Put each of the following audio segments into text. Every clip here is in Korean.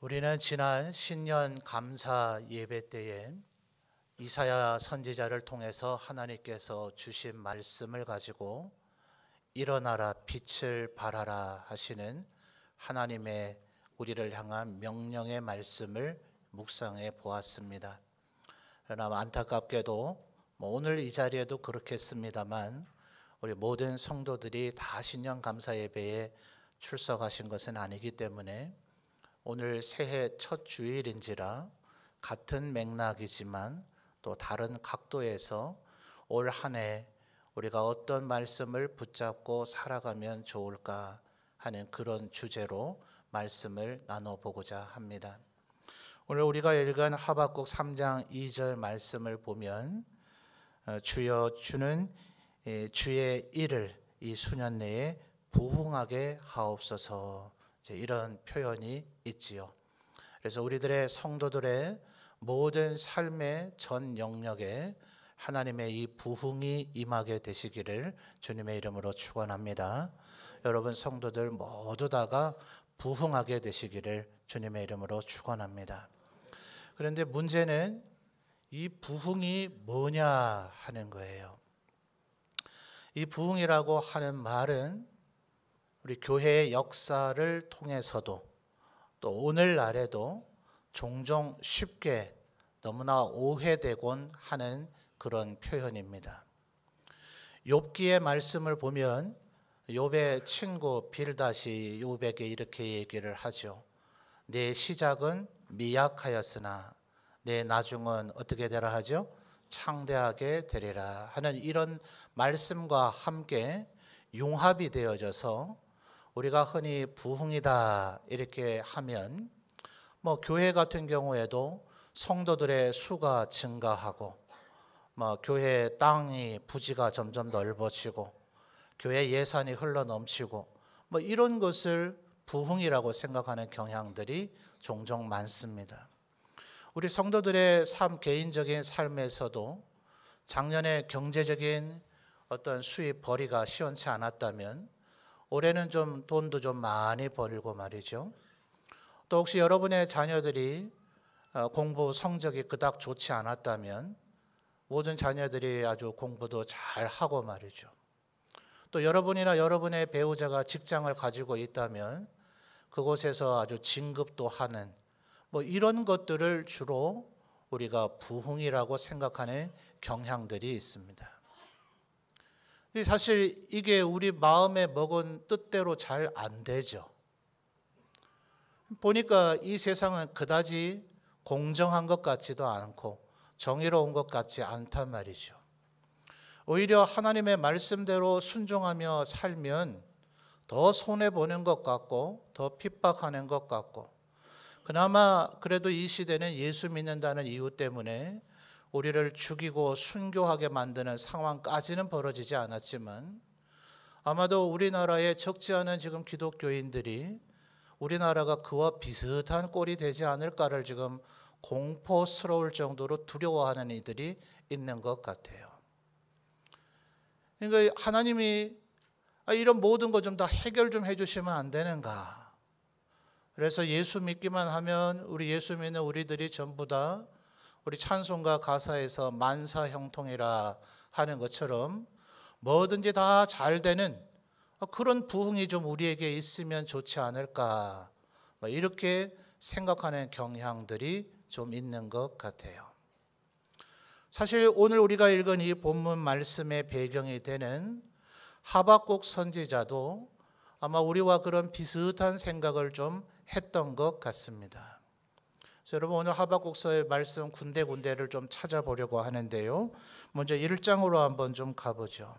우리는 지난 신년 감사 예배 때에 이사야 선지자를 통해서 하나님께서 주신 말씀을 가지고 일어나라 빛을 발하라 하시는 하나님의 우리를 향한 명령의 말씀을 묵상해 보았습니다. 그러나 안타깝게도 오늘 이 자리에도 그렇겠습니다만 우리 모든 성도들이 다 신년 감사 예배에 출석하신 것은 아니기 때문에 오늘 새해 첫 주일인지라 같은 맥락이지만 또 다른 각도에서 올 한 해 우리가 어떤 말씀을 붙잡고 살아가면 좋을까 하는 그런 주제로 말씀을 나눠보고자 합니다. 오늘 우리가 읽은 하박국 3장 2절 말씀을 보면 주여 주는 주의 일을 이 수년 내에 부흥하게 하옵소서, 이런 표현이 있지요. 그래서 우리들의 성도들의 모든 삶의 전 영역에 하나님의 이 부흥이 임하게 되시기를 주님의 이름으로 축원합니다. 여러분 성도들 모두 다가 부흥하게 되시기를 주님의 이름으로 축원합니다. 그런데 문제는 이 부흥이 뭐냐 하는 거예요. 이 부흥이라고 하는 말은 우리 교회의 역사를 통해서도 또 오늘날에도 종종 쉽게 너무나 오해되곤 하는 그런 표현입니다. 욥기의 말씀을 보면 욥의 친구 빌닷이 욥에게 이렇게 얘기를 하죠. 내 시작은 미약하였으나 내 나중은 어떻게 되라 하죠? 창대하게 되리라 하는 이런 말씀과 함께 융합이 되어져서 우리가 흔히 부흥이다 이렇게 하면 교회 같은 경우에도 성도들의 수가 증가하고 교회 땅이 부지가 점점 넓어지고 교회 예산이 흘러넘치고 이런 것을 부흥이라고 생각하는 경향들이 종종 많습니다. 우리 성도들의 개인적인 삶에서도 작년에 경제적인 어떤 수입 벌이가 시원치 않았다면 올해는 좀 돈도 좀 많이 벌고 말이죠. 또 혹시 여러분의 자녀들이 공부 성적이 그닥 좋지 않았다면 모든 자녀들이 아주 공부도 잘 하고 말이죠. 또 여러분이나 여러분의 배우자가 직장을 가지고 있다면 그곳에서 아주 진급도 하는 이런 것들을 주로 우리가 부흥이라고 생각하는 경향들이 있습니다. 사실 이게 우리 마음에 먹은 뜻대로 잘 안 되죠. 보니까 이 세상은 그다지 공정한 것 같지도 않고 정의로운 것 같지 않단 말이죠. 오히려 하나님의 말씀대로 순종하며 살면 더 손해보는 것 같고 더 핍박하는 것 같고, 그나마 그래도 이 시대는 예수 믿는다는 이유 때문에 우리를 죽이고 순교하게 만드는 상황까지는 벌어지지 않았지만 아마도 우리나라에 적지 않은 지금 기독교인들이 우리나라가 그와 비슷한 꼴이 되지 않을까를 지금 공포스러울 정도로 두려워하는 이들이 있는 것 같아요. 그러니까 하나님이 이런 모든 것 좀 다 해결 좀 해주시면 안 되는가. 그래서 예수 믿기만 하면 우리 예수 믿는 우리들이 전부 다 우리 찬송가 가사에서 만사 형통이라 하는 것처럼 뭐든지 다 잘 되는 그런 부흥이 좀 우리에게 있으면 좋지 않을까, 이렇게 생각하는 경향들이 좀 있는 것 같아요. 사실 오늘 우리가 읽은 이 본문 말씀의 배경이 되는 하박국 선지자도 아마 우리와 그런 비슷한 생각을 좀 했던 것 같습니다. 그래서 여러분 오늘 하박국서의 말씀 군데군데를 좀 찾아보려고 하는데요. 먼저 1장으로 한번 좀 가보죠.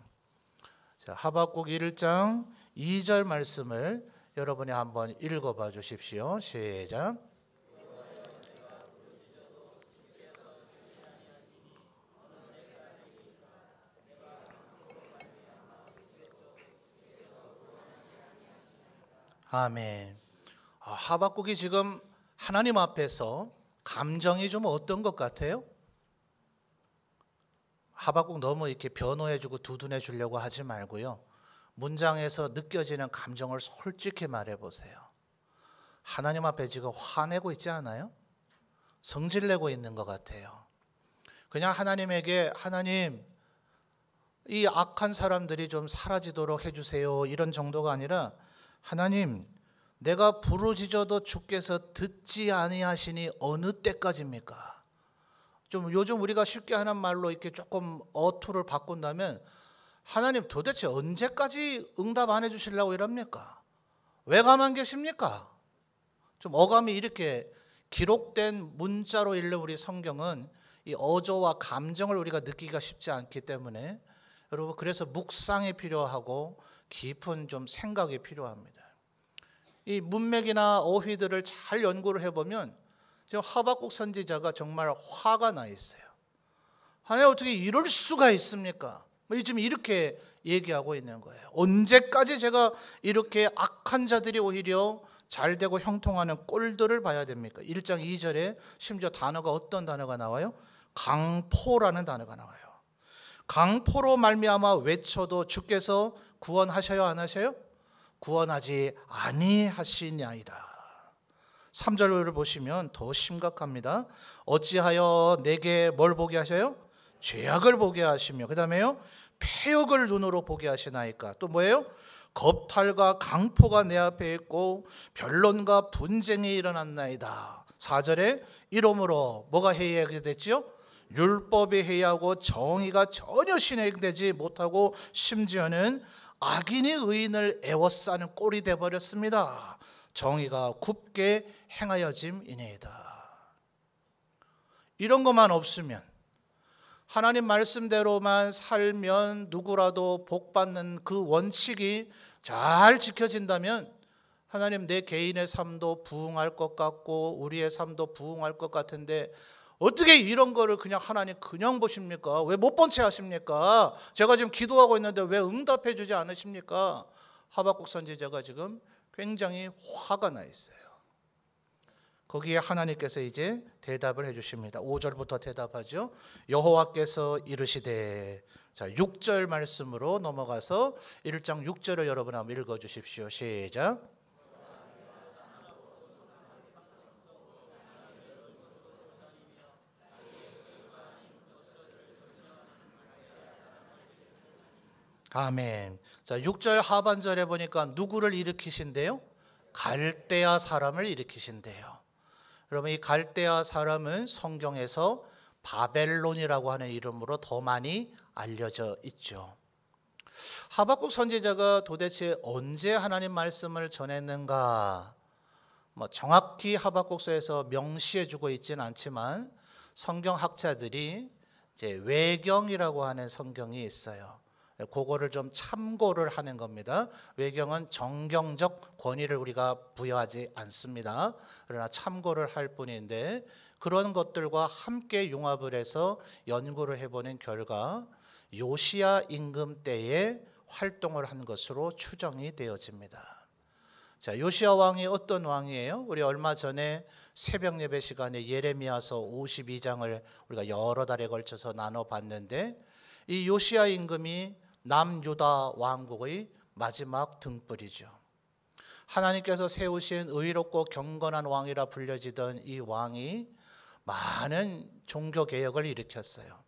자, 하박국 1장 2절 말씀을 여러분이 한번 읽어봐 주십시오. 시작. 아멘. 하박국이 지금 하나님 앞에서 감정이 좀 어떤 것 같아요? 하박국 너무 이렇게 변호해주고 두둔해주려고 하지 말고요. 문장에서 느껴지는 감정을 솔직히 말해보세요. 하나님 앞에 지금 화내고 있지 않아요? 성질내고 있는 것 같아요. 그냥 하나님에게 하나님 이 악한 사람들이 좀 사라지도록 해주세요 이런 정도가 아니라 하나님 내가 부르짖어도 주께서 듣지 아니하시니 어느 때까지입니까? 좀 요즘 우리가 쉽게 하는 말로 이렇게 조금 어투를 바꾼다면 하나님 도대체 언제까지 응답 안 해주시려고 이럽니까? 왜 가만 계십니까? 좀 어감이 이렇게 기록된 문자로 읽는 우리 성경은 이 어조와 감정을 우리가 느끼기가 쉽지 않기 때문에 여러분 그래서 묵상이 필요하고 깊은 좀 생각이 필요합니다. 이 문맥이나 어휘들을 잘 연구를 해보면 지금 하박국 선지자가 정말 화가 나 있어요. 하나님 어떻게 이럴 수가 있습니까? 지금 이렇게 얘기하고 있는 거예요. 언제까지 제가 이렇게 악한 자들이 오히려 잘되고 형통하는 꼴들을 봐야 됩니까? 1장 2절에 심지어 단어가 어떤 단어가 나와요? 강포라는 단어가 나와요. 강포로 말미암아 외쳐도 주께서 구원하셔야 안 하셔요? 구원하지 아니하시냐이다. 3절을 보시면 더 심각합니다. 어찌하여 내게 뭘 보게 하셔요? 죄악을 보게 하시며 그 다음에요 폐역을 눈으로 보게 하시나이까. 또 뭐예요? 겁탈과 강포가 내 앞에 있고 변론과 분쟁이 일어났나이다. 4절에 이러므로 뭐가 해이하게 됐지요? 율법이 해이하고 정의가 전혀 실행되지 못하고 심지어는 악인이 의인을 애워싸는 꼴이 되어버렸습니다. 정의가 굽게 행하여짐이니이다. 이런 것만 없으면 하나님 말씀대로만 살면 누구라도 복받는 그 원칙이 잘 지켜진다면 하나님 내 개인의 삶도 부흥할 것 같고 우리의 삶도 부흥할 것 같은데 어떻게 이런 거를 그냥 하나님 그냥 보십니까? 왜 못 본 채 하십니까? 제가 지금 기도하고 있는데 왜 응답해 주지 않으십니까? 하박국 선지자가 지금 굉장히 화가 나 있어요. 거기에 하나님께서 이제 대답을 해주십니다. 5절부터 대답하죠. 여호와께서 이르시되, 자 6절 말씀으로 넘어가서 1장 6절을 여러분 한번 읽어주십시오. 시작. 아멘. 자 6절 하반절에 보니까 누구를 일으키신대요? 갈대아 사람을 일으키신대요. 여러분 이 갈대아 사람은 성경에서 바벨론이라고 하는 이름으로 더 많이 알려져 있죠. 하박국 선지자가 도대체 언제 하나님 말씀을 전했는가? 정확히 하박국서에서 명시해 주고 있지는 않지만 성경학자들이 이제 외경이라고 하는 성경이 있어요. 그거를 좀 참고를 하는 겁니다. 외경은 정경적 권위를 우리가 부여하지 않습니다. 그러나 참고를 할 뿐인데 그런 것들과 함께 융합을 해서 연구를 해보는 결과 요시야 임금 때에 활동을 한 것으로 추정이 되어집니다. 자, 요시야 왕이 어떤 왕이에요? 우리 얼마 전에 새벽 예배 시간에 예레미야서 52장을 우리가 여러 달에 걸쳐서 나눠봤는데 이 요시야 임금이 남유다 왕국의 마지막 등불이죠. 하나님께서 세우신 의롭고 경건한 왕이라 불려지던 이 왕이 많은 종교 개혁을 일으켰어요.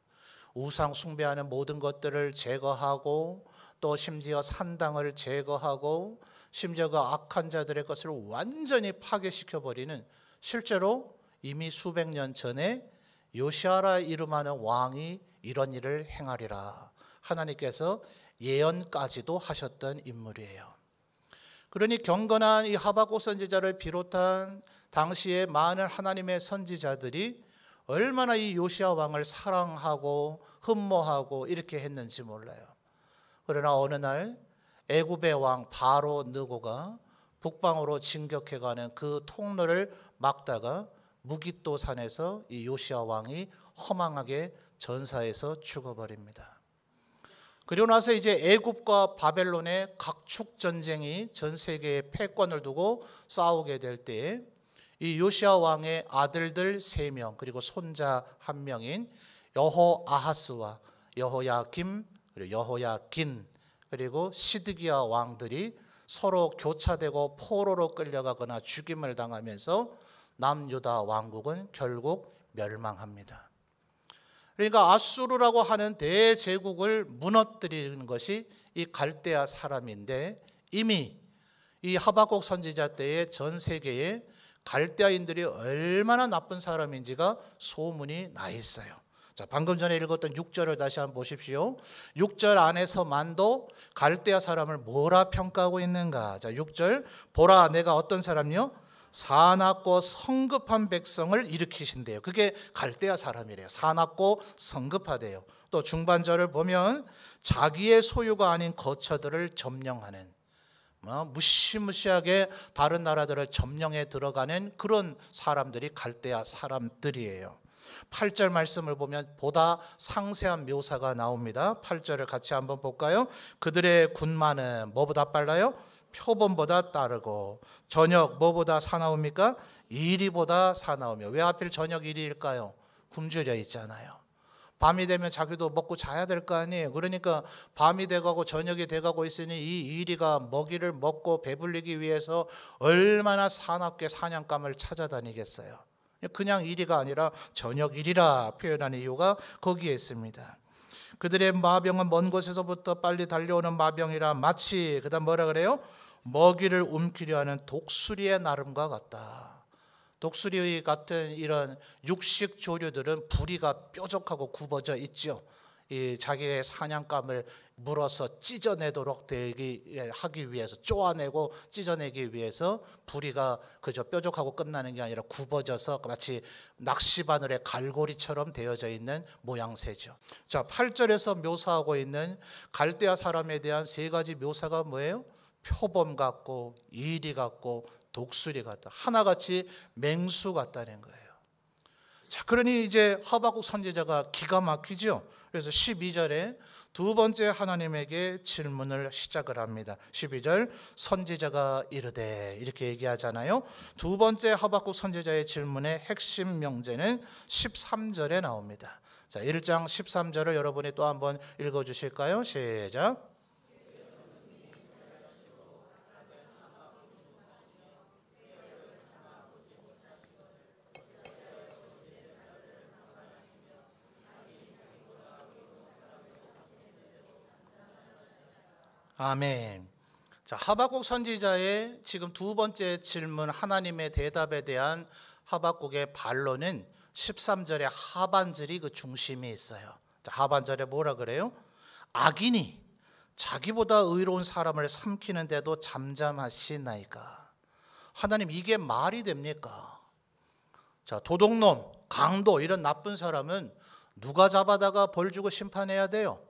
우상 숭배하는 모든 것들을 제거하고 또 심지어 산당을 제거하고 심지어 그 악한 자들의 것을 완전히 파괴시켜버리는, 실제로 이미 수백 년 전에 요시아라 이름하는 왕이 이런 일을 행하리라 하나님께서 예언까지도 하셨던 인물이에요. 그러니 경건한 이 하박국 선지자를 비롯한 당시에 많은 하나님의 선지자들이 얼마나 이 요시야 왕을 사랑하고 흠모하고 이렇게 했는지 몰라요. 그러나 어느 날 애굽의 왕 바로 느고가 북방으로 진격해가는 그 통로를 막다가 무깃도 산에서 이 요시야 왕이 허망하게 전사해서 죽어버립니다. 그리고 나서 이제 애굽과 바벨론의 각축 전쟁이 전 세계에 패권을 두고 싸우게 될 때에 이 요시야 왕의 아들들 3명 그리고 손자 1명인 여호아하스와 여호야김 그리고 여호야긴 그리고 시드기야 왕들이 서로 교차되고 포로로 끌려가거나 죽임을 당하면서 남유다 왕국은 결국 멸망합니다. 그러니까 아수르라고 하는 대제국을 무너뜨리는 것이 이 갈대아 사람인데, 이미 이 하박국 선지자 때에 전 세계에 갈대아인들이 얼마나 나쁜 사람인지가 소문이 나 있어요. 자, 방금 전에 읽었던 6절을 다시 한번 보십시오. 6절 안에서만도 갈대아 사람을 뭐라 평가하고 있는가? 자, 6절, 보라 내가 어떤 사람이요? 사납고 성급한 백성을 일으키신대요. 그게 갈대아 사람이래요. 사납고 성급하대요. 또 중반절을 보면 자기의 소유가 아닌 거처들을 점령하는, 무시무시하게 다른 나라들을 점령해 들어가는 그런 사람들이 갈대아 사람들이에요. 8절 말씀을 보면 보다 상세한 묘사가 나옵니다. 8절을 같이 한번 볼까요? 그들의 군마는 뭐보다 빨라요? 표범보다 빠르고 저녁 뭐보다 사나웁니까? 이리보다 사나우며. 왜 하필 저녁 이리일까요? 굶주려 있잖아요. 밤이 되면 자기도 먹고 자야 될 거 아니에요. 그러니까 밤이 돼가고 저녁이 돼가고 있으니 이 이리가 먹이를 먹고 배불리기 위해서 얼마나 사납게 사냥감을 찾아다니겠어요. 그냥 이리가 아니라 저녁 이리라 표현하는 이유가 거기에 있습니다. 그들의 마병은 먼 곳에서부터 빨리 달려오는 마병이라 마치, 그다음 뭐라 그래요? 먹이를 움키려 하는 독수리의 나름과 같다. 독수리 같은 이런 육식 조류들은 부리가 뾰족하고 굽어져 있죠. 이 자기의 사냥감을 물어서 찢어내도록 하기 위해서, 쪼아내고 찢어내기 위해서 부리가 그저 뾰족하고 끝나는 게 아니라 굽어져서 마치 낚시바늘의 갈고리처럼 되어져 있는 모양새죠. 자, 8절에서 묘사하고 있는 갈대아 사람에 대한 세 가지 묘사가 뭐예요? 표범 같고 이리 같고 독수리 같다. 하나같이 맹수 같다는 거예요. 자, 그러니 이제 하박국 선지자가 기가 막히죠. 그래서 12절에 두 번째 하나님에게 질문을 시작을 합니다. 12절, 선지자가 이르되, 이렇게 얘기하잖아요. 두 번째 하박국 선지자의 질문의 핵심 명제는 13절에 나옵니다. 자, 1장 13절을 여러분이 또 한번 읽어주실까요? 시작. 아멘. 자, 하박국 선지자의 지금 두 번째 질문, 하나님의 대답에 대한 하박국의 반론은 13절의 하반절이 그 중심이 있어요. 자, 하반절에 뭐라 그래요? 악인이 자기보다 의로운 사람을 삼키는데도 잠잠하시나이까. 하나님, 이게 말이 됩니까? 자, 도둑놈, 강도 이런 나쁜 사람은 누가 잡아다가 벌 주고 심판해야 돼요?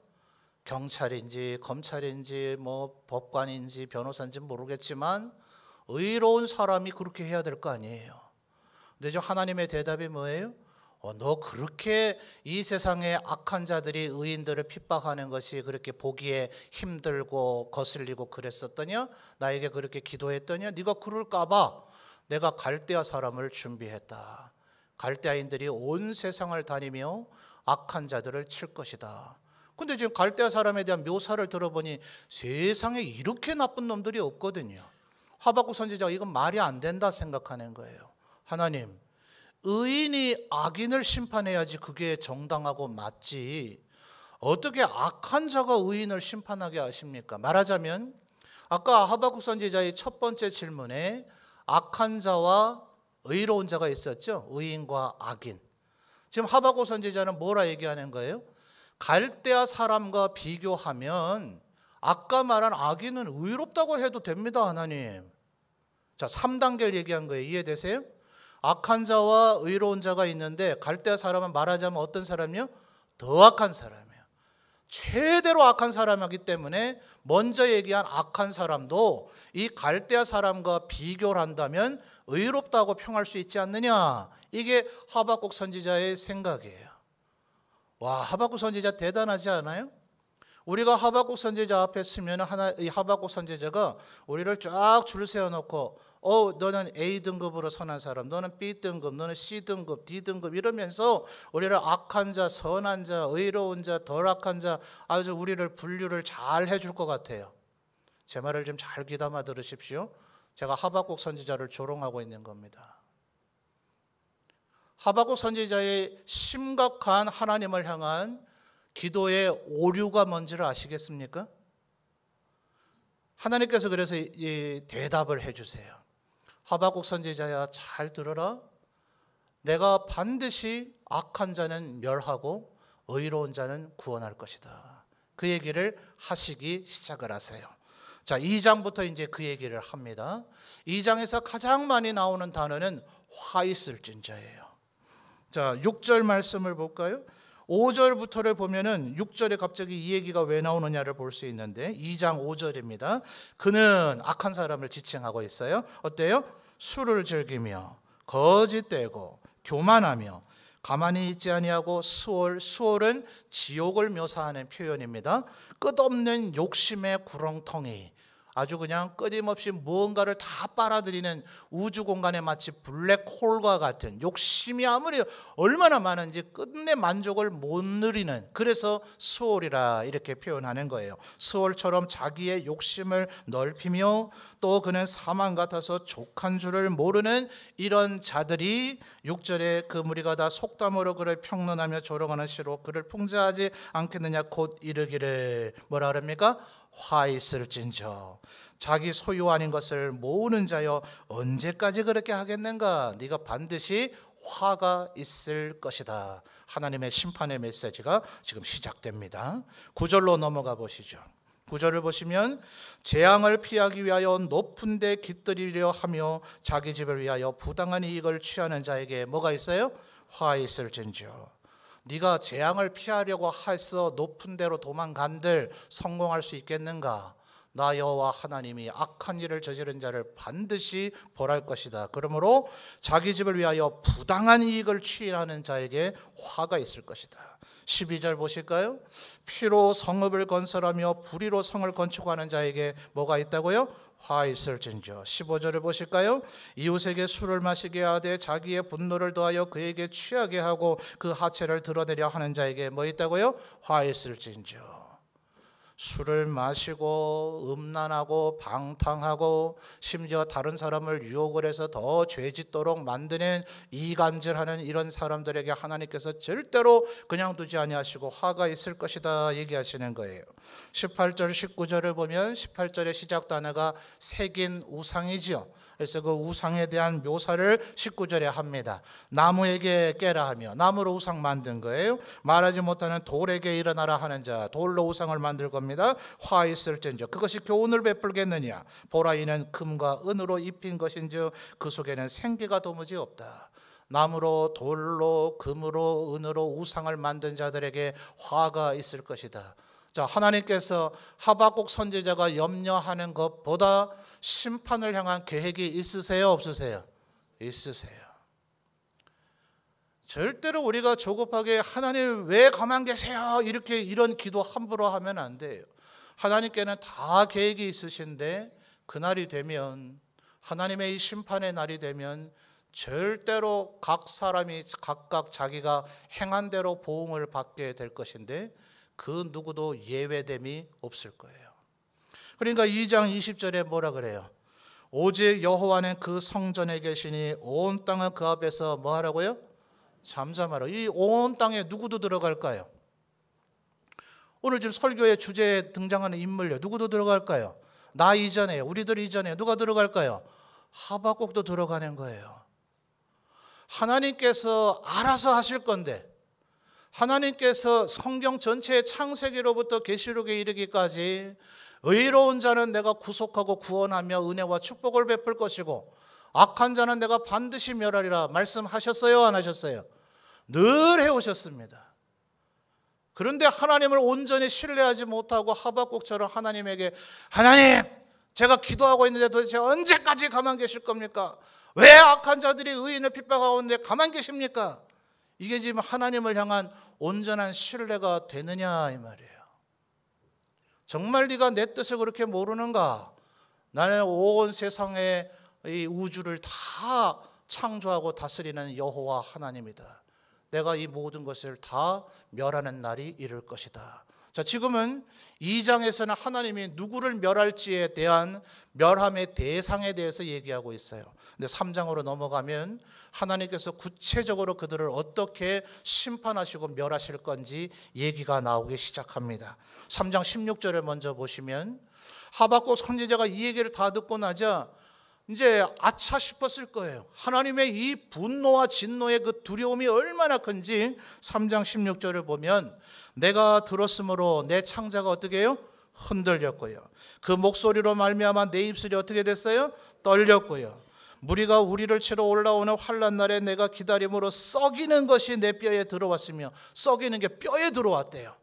경찰인지 검찰인지 뭐 법관인지 변호사인지 모르겠지만 의로운 사람이 그렇게 해야 될 거 아니에요. 근데 지금 하나님의 대답이 뭐예요? 너 그렇게 이 세상의 악한 자들이 의인들을 핍박하는 것이 그렇게 보기에 힘들고 거슬리고 그랬었더냐? 나에게 그렇게 기도했더냐? 네가 그럴까 봐 내가 갈대아 사람을 준비했다. 갈대아인들이 온 세상을 다니며 악한 자들을 칠 것이다. 근데 지금 갈대아 사람에 대한 묘사를 들어보니 세상에 이렇게 나쁜 놈들이 없거든요. 하박국 선지자가 이건 말이 안 된다 생각하는 거예요. 하나님, 의인이 악인을 심판해야지 그게 정당하고 맞지. 어떻게 악한 자가 의인을 심판하게 하십니까? 말하자면 아까 하박국 선지자의 첫 번째 질문에 악한 자와 의로운 자가 있었죠. 의인과 악인. 지금 하박국 선지자는 뭐라 얘기하는 거예요? 갈대아 사람과 비교하면 아까 말한 악인은 의롭다고 해도 됩니다, 하나님. 자, 3단계를 얘기한 거예요. 이해되세요? 악한 자와 의로운 자가 있는데 갈대아 사람은 말하자면 어떤 사람이요? 더 악한 사람이에요. 최대로 악한 사람이기 때문에 먼저 얘기한 악한 사람도 이 갈대아 사람과 비교를 한다면 의롭다고 평할 수 있지 않느냐. 이게 하박국 선지자의 생각이에요. 와, 하박국 선지자 대단하지 않아요? 우리가 하박국 선지자 앞에 서면 이 하박국 선지자가 우리를 쫙 줄 세워놓고 너는 A등급으로 선한 사람, 너는 B등급, 너는 C등급, D등급 이러면서 우리를 악한 자, 선한 자, 의로운 자, 덜 악한 자 아주 우리를 분류를 잘 해줄 것 같아요. 제 말을 좀 잘 귀담아 들으십시오. 제가 하박국 선지자를 조롱하고 있는 겁니다. 하박국 선지자의 심각한 하나님을 향한 기도의 오류가 뭔지를 아시겠습니까? 하나님께서 그래서 이 대답을 해주세요. 하박국 선지자야, 잘 들어라. 내가 반드시 악한 자는 멸하고 의로운 자는 구원할 것이다. 그 얘기를 하시기 시작을 하세요. 자, 2장부터 이제 그 얘기를 합니다. 2장에서 가장 많이 나오는 단어는 화 있을진저예요. 자, 6절 말씀을 볼까요? 5절부터를 보면은 6절에 갑자기 이 얘기가 왜 나오느냐를 볼 수 있는데 2장 5절입니다. 그는 악한 사람을 지칭하고 있어요. 어때요? 술을 즐기며 거짓되고 교만하며 가만히 있지 아니하고 수월은 지옥을 묘사하는 표현입니다. 끝없는 욕심의 구렁텅이, 아주 그냥 끊임없이 무언가를 다 빨아들이는 우주 공간에 마치 블랙홀과 같은, 욕심이 아무리 얼마나 많은지 끝내 만족을 못 누리는, 그래서 수월이라 이렇게 표현하는 거예요. 수월처럼 자기의 욕심을 넓히며 또 그는 사망 같아서 족한 줄을 모르는 이런 자들이 6절에 그 무리가 다 속담으로 그를 평론하며 조롱하는 시로 그를 풍자하지 않겠느냐 곧 이르기를 뭐라 그럽니까? 화 있을진저, 자기 소유 아닌 것을 모으는 자여 언제까지 그렇게 하겠는가? 네가 반드시 화가 있을 것이다. 하나님의 심판의 메시지가 지금 시작됩니다. 9절로 넘어가 보시죠. 9절을 보시면 재앙을 피하기 위하여 높은 데 깃들이려 하며 자기 집을 위하여 부당한 이익을 취하는 자에게 뭐가 있어요? 화 있을진저. 네가 재앙을 피하려고 해서 높은 데로 도망간들 성공할 수 있겠는가? 나 여호와 하나님이 악한 일을 저지른 자를 반드시 벌할 것이다. 그러므로 자기 집을 위하여 부당한 이익을 취하는 자에게 화가 있을 것이다. 12절 보실까요? 피로 성읍을 건설하며 불의로 성을 건축하는 자에게 뭐가 있다고요? 화 있을진저. 15절을 보실까요? 이웃에게 술을 마시게 하되 자기의 분노를 더하여 그에게 취하게 하고 그 하체를 드러내려 하는 자에게 뭐 있다고요? 화 있을진저. 술을 마시고 음란하고 방탕하고 심지어 다른 사람을 유혹을 해서 더 죄짓도록 만드는 이간질하는 이런 사람들에게 하나님께서 절대로 그냥 두지 아니하시고 화가 있을 것이다 얘기하시는 거예요. 18절 19절을 보면 18절의 시작 단어가 새긴 우상이지요. 그래서 그 우상에 대한 묘사를 19절에 합니다. 나무에게 깨라 하며, 나무로 우상 만든 거예요. 말하지 못하는 돌에게 일어나라 하는 자, 돌로 우상을 만들 겁니다. 화 있을진저 그것이 교훈을 베풀겠느냐? 보라 이는 금과 은으로 입힌 것인즉 그 속에는 생기가 도무지 없다. 나무로 돌로 금으로 은으로 우상을 만든 자들에게 화가 있을 것이다. 자, 하나님께서 하박국 선지자가 염려하는 것보다 심판을 향한 계획이 있으세요, 없으세요? 있으세요. 절대로 우리가 조급하게 하나님 왜 가만 계세요? 이런 기도 함부로 하면 안 돼요. 하나님께는 다 계획이 있으신데 그날이 되면, 하나님의 이 심판의 날이 되면 절대로 각 사람이 각각 자기가 행한 대로 보응을 받게 될 것인데 그 누구도 예외됨이 없을 거예요. 그러니까 2장 20절에 뭐라 그래요? 오직 여호와는 그 성전에 계시니 온 땅은 그 앞에서 뭐 하라고요? 잠잠하라. 이 온 땅에 누구도 들어갈까요? 오늘 지금 설교의 주제에 등장하는 인물요, 누구도 들어갈까요? 나 이전에, 우리들 이전에 누가 들어갈까요? 하박국도 들어가는 거예요. 하나님께서 알아서 하실 건데, 하나님께서 성경 전체의 창세기로부터 계시록에 이르기까지 의로운 자는 내가 구속하고 구원하며 은혜와 축복을 베풀 것이고 악한 자는 내가 반드시 멸하리라 말씀하셨어요, 안 하셨어요? 늘 해오셨습니다. 그런데 하나님을 온전히 신뢰하지 못하고 하박국처럼 하나님에게, 하나님 제가 기도하고 있는데 도대체 언제까지 가만 계실 겁니까? 왜 악한 자들이 의인을 핍박하고 있는데 가만 계십니까? 이게 지금 하나님을 향한 온전한 신뢰가 되느냐 이 말이에요. 정말 네가 내 뜻을 그렇게 모르는가? 나는 온 세상의 이 우주를 다 창조하고 다스리는 여호와 하나님이다. 내가 이 모든 것을 다 멸하는 날이 이를 것이다. 자, 지금은 2장에서는 하나님이 누구를 멸할지에 대한 멸함의 대상에 대해서 얘기하고 있어요. 근데 3장으로 넘어가면 하나님께서 구체적으로 그들을 어떻게 심판하시고 멸하실 건지 얘기가 나오기 시작합니다. 3장 16절을 먼저 보시면 하박국 선지자가 이 얘기를 다 듣고 나자 이제 아차 싶었을 거예요. 하나님의 이 분노와 진노의 그 두려움이 얼마나 큰지 3장 16절을 보면 내가 들었으므로 내 창자가 어떻게 해요? 흔들렸고요. 그 목소리로 말미암아 내 입술이 어떻게 됐어요? 떨렸고요. 무리가 우리를 치러 올라오는 환난 날에 내가 기다림으로 썩이는 것이 내 뼈에 들어왔으며, 썩이는 게 뼈에 들어왔대요.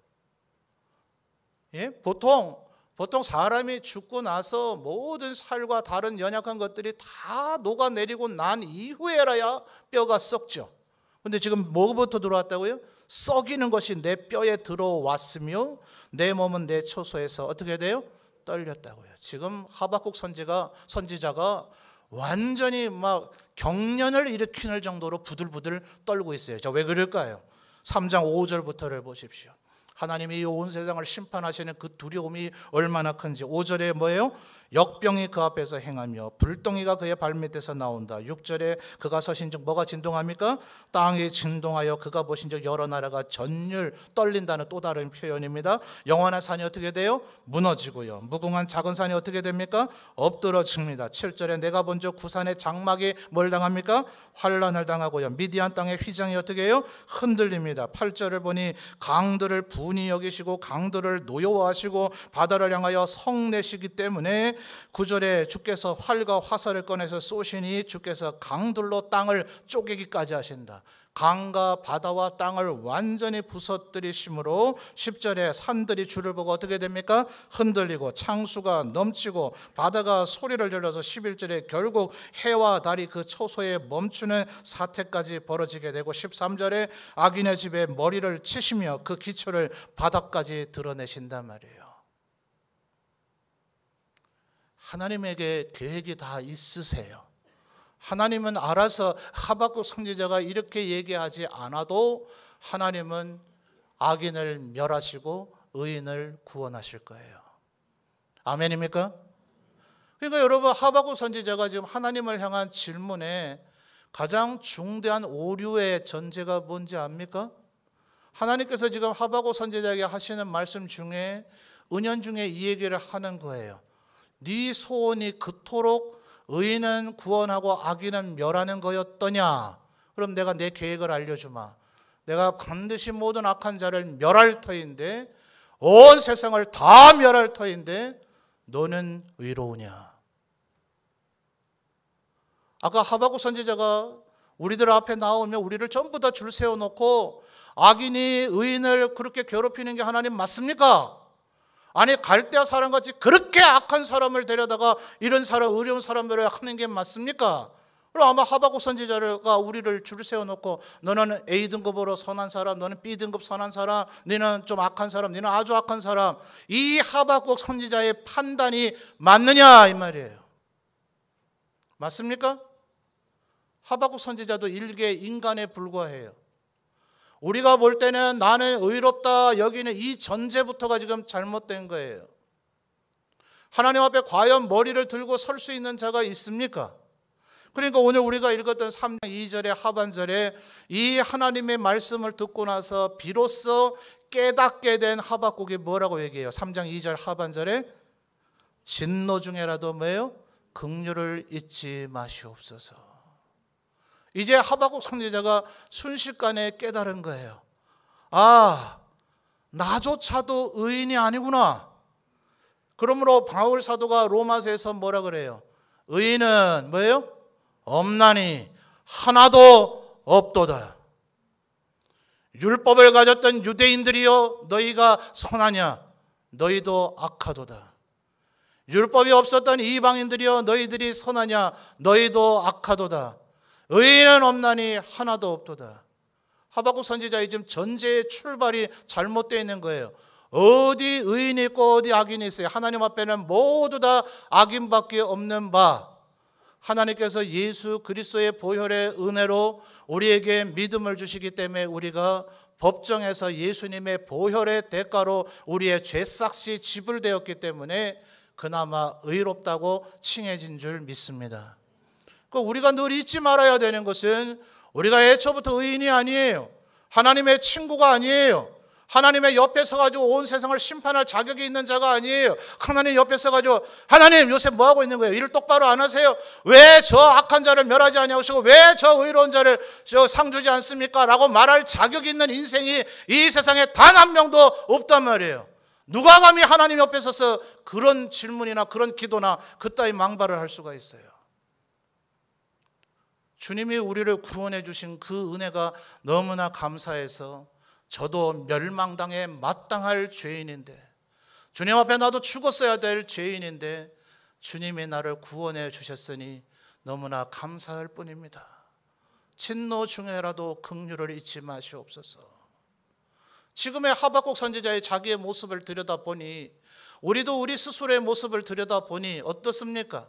예? 보통 사람이 죽고 나서 모든 살과 다른 연약한 것들이 다 녹아내리고 난 이후에라야 뼈가 썩죠. 근데 지금 뭐부터 들어왔다고요? 썩이는 것이 내 뼈에 들어왔으며 내 몸은 내 초소에서 어떻게 돼요? 떨렸다고요. 지금 하박국 선지자가 완전히 막 경련을 일으키는 정도로 부들부들 떨고 있어요. 자, 왜 그럴까요? 3장 5절부터를 보십시오. 하나님이 이 온 세상을 심판하시는 그 두려움이 얼마나 큰지. 5절에 뭐예요? 역병이 그 앞에서 행하며 불덩이가 그의 발밑에서 나온다. 6절에 그가 서신즉 뭐가 진동합니까? 땅이 진동하여 그가 보신즉 여러 나라가 전율 떨린다는 또 다른 표현입니다. 영원한 산이 어떻게 돼요? 무너지고요. 무궁한 작은 산이 어떻게 됩니까? 엎드러집니다. 7절에 내가 본즉 구산의 장막이 뭘 당합니까? 환란을 당하고요. 미디안 땅의 휘장이 어떻게 해요? 흔들립니다. 8절을 보니 강들을 분이 여기시고 강들을 노여워하시고 바다를 향하여 성내시기 때문에 9절에 주께서 활과 화살을 꺼내서 쏘시니 주께서 강들로 땅을 쪼개기까지 하신다. 강과 바다와 땅을 완전히 부서뜨리심으로 10절에 산들이 주를 보고 어떻게 됩니까? 흔들리고 창수가 넘치고 바다가 소리를 질러서 11절에 결국 해와 달이 그 초소에 멈추는 사태까지 벌어지게 되고 13절에 악인의 집에 머리를 치시며 그 기초를 바닥까지 드러내신단 말이에요. 하나님에게 계획이 다 있으세요. 하나님은 알아서 하박국 선지자가 이렇게 얘기하지 않아도 하나님은 악인을 멸하시고 의인을 구원하실 거예요. 아멘입니까? 그러니까 여러분, 하박국 선지자가 지금 하나님을 향한 질문에 가장 중대한 오류의 전제가 뭔지 압니까? 하나님께서 지금 하박국 선지자에게 하시는 말씀 중에 은연중에 이 얘기를 하는 거예요. 네 소원이 그토록 의인은 구원하고 악인은 멸하는 거였더냐? 그럼 내가 내 계획을 알려주마. 내가 반드시 모든 악한 자를 멸할 터인데, 온 세상을 다 멸할 터인데 너는 의로우냐? 아까 하박국 선지자가 우리들 앞에 나오면 우리를 전부 다 줄 세워놓고 악인이 의인을 그렇게 괴롭히는 게 하나님 맞습니까? 아니, 갈대아 사람같이 그렇게 악한 사람을 데려다가 이런 사람, 어려운 사람들을 하는 게 맞습니까? 그럼 아마 하박국 선지자가 우리를 줄 세워놓고 너는 A등급으로 선한 사람, 너는 B등급 선한 사람, 너는 좀 악한 사람, 너는 아주 악한 사람, 이 하박국 선지자의 판단이 맞느냐 이 말이에요. 맞습니까? 하박국 선지자도 일개 인간에 불과해요. 우리가 볼 때는 나는 의롭다 여기는 이 전제부터가 지금 잘못된 거예요. 하나님 앞에 과연 머리를 들고 설 수 있는 자가 있습니까? 그러니까 오늘 우리가 읽었던 3장 2절의 하반절에 이 하나님의 말씀을 듣고 나서 비로소 깨닫게 된 하박국이 뭐라고 얘기해요? 3장 2절 하반절에 진노 중에라도 뭐예요? 긍휼을 잊지 마시옵소서. 이제 하박국 선지자가 순식간에 깨달은 거예요. 아, 나조차도 의인이 아니구나. 그러므로 바울 사도가 로마서에서 뭐라 그래요? 의인은 뭐예요? 없나니 하나도 없도다. 율법을 가졌던 유대인들이여 너희가 선하냐? 너희도 악하도다. 율법이 없었던 이방인들이여 너희들이 선하냐? 너희도 악하도다. 의인은 없나니 하나도 없도다. 하박국 선지자의 지금 전제의 출발이 잘못되어 있는 거예요. 어디 의인이 있고 어디 악인이 있어요. 하나님 앞에는 모두 다 악인밖에 없는 바, 하나님께서 예수 그리스도의 보혈의 은혜로 우리에게 믿음을 주시기 때문에 우리가 법정에서 예수님의 보혈의 대가로 우리의 죄싹시 지불되었기 때문에 그나마 의롭다고 칭해진 줄 믿습니다. 우리가 늘 잊지 말아야 되는 것은 우리가 애초부터 의인이 아니에요. 하나님의 친구가 아니에요. 하나님의 옆에 서가지고 온 세상을 심판할 자격이 있는 자가 아니에요. 하나님 옆에 서가지고 하나님 요새 뭐하고 있는 거예요? 일을 똑바로 안 하세요? 왜 저 악한 자를 멸하지 아니하시고 왜 저 의로운 자를 상 주지 않습니까? 라고 말할 자격이 있는 인생이 이 세상에 단 한 명도 없단 말이에요. 누가 감히 하나님 옆에 서서 그런 질문이나 그런 기도나 그따위 망발을 할 수가 있어요. 주님이 우리를 구원해 주신 그 은혜가 너무나 감사해서 저도 멸망당에 마땅할 죄인인데, 주님 앞에 나도 죽었어야 될 죄인인데 주님이 나를 구원해 주셨으니 너무나 감사할 뿐입니다. 진노 중에라도 긍휼을 잊지 마시옵소서. 지금의 하박국 선지자의 자기의 모습을 들여다보니, 우리도 우리 스스로의 모습을 들여다보니 어떻습니까?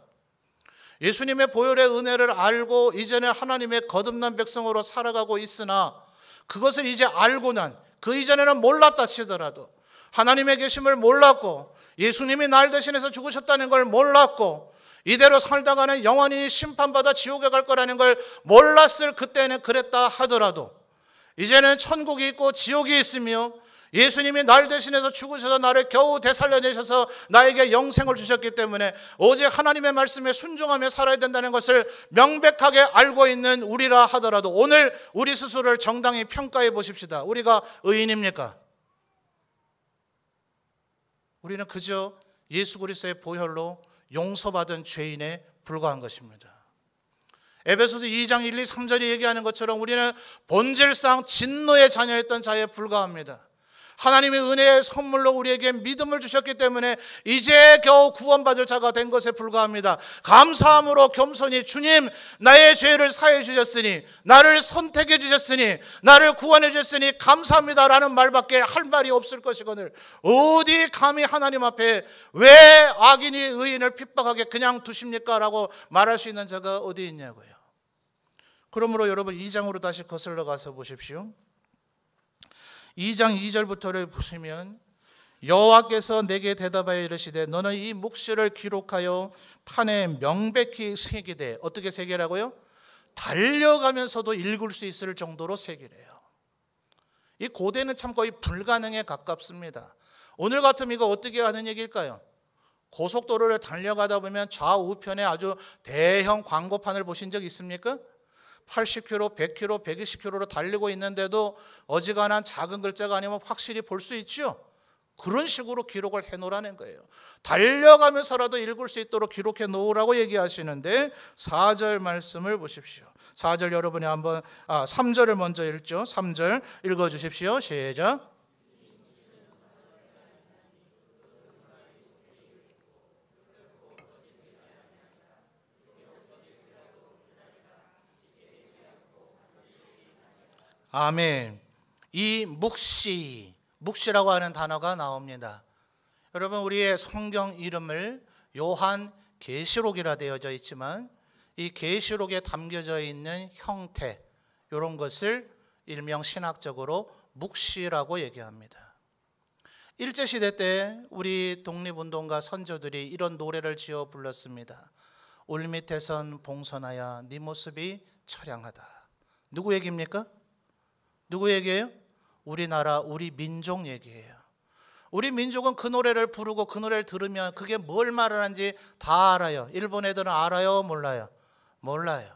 예수님의 보혈의 은혜를 알고 이전에 하나님의 거듭난 백성으로 살아가고 있으나 그것을 이제 알고 난, 그 이전에는 몰랐다 치더라도 하나님의 계심을 몰랐고 예수님이 날 대신해서 죽으셨다는 걸 몰랐고 이대로 살다가는 영원히 심판받아 지옥에 갈 거라는 걸 몰랐을 그때는 그랬다 하더라도 이제는 천국이 있고 지옥이 있으며 예수님이 날 대신해서 죽으셔서 나를 겨우 되살려내셔서 나에게 영생을 주셨기 때문에 오직 하나님의 말씀에 순종하며 살아야 된다는 것을 명백하게 알고 있는 우리라 하더라도 오늘 우리 스스로를 정당히 평가해 보십시다. 우리가 의인입니까? 우리는 그저 예수 그리스도의 보혈로 용서받은 죄인에 불과한 것입니다. 에베소서 2장 1, 2, 3절이 얘기하는 것처럼 우리는 본질상 진노의 자녀였던 자에 불과합니다. 하나님의 은혜의 선물로 우리에게 믿음을 주셨기 때문에 이제 겨우 구원받을 자가 된 것에 불과합니다. 감사함으로 겸손히 주님 나의 죄를 사해 주셨으니, 나를 선택해 주셨으니, 나를 구원해 주셨으니 감사합니다라는 말밖에 할 말이 없을 것이거늘 어디 감히 하나님 앞에 왜 악인이 의인을 핍박하게 그냥 두십니까? 라고 말할 수 있는 자가 어디 있냐고요. 그러므로 여러분 2장으로 다시 거슬러 가서 보십시오. 2장 2절부터를 보시면 여호와께서 내게 대답하여 이르시되 너는 이 묵시를 기록하여 판에 명백히 새기되, 어떻게 새기라고요? 달려가면서도 읽을 수 있을 정도로 새기래요. 이 고대는 참 거의 불가능에 가깝습니다. 오늘 같으면 이거 어떻게 하는 얘기일까요? 고속도로를 달려가다 보면 좌우편에 아주 대형 광고판을 보신 적 있습니까? 80km, 100km, 120km로 달리고 있는데도 어지간한 작은 글자가 아니면 확실히 볼 수 있죠. 그런 식으로 기록을 해놓으라는 거예요. 달려가면서라도 읽을 수 있도록 기록해 놓으라고 얘기하시는데 4절 말씀을 보십시오. 4절 여러분이 한번 3절을 먼저 읽죠. 3절 읽어주십시오. 시작. 아멘. 이 묵시라고 하는 단어가 나옵니다. 여러분 우리의 성경 이름을 요한 계시록이라 되어져 있지만 이 계시록에 담겨져 있는 형태, 이런 것을 일명 신학적으로 묵시라고 얘기합니다. 일제시대 때 우리 독립운동가 선조들이 이런 노래를 지어 불렀습니다. 울밑에선 봉선하야 네 모습이 처량하다. 누구 얘기입니까? 누구 얘기예요? 우리나라, 우리 민족 얘기예요. 우리 민족은 그 노래를 부르고 그 노래를 들으면 그게 뭘 말하는지 다 알아요. 일본 애들은 알아요? 몰라요? 몰라요.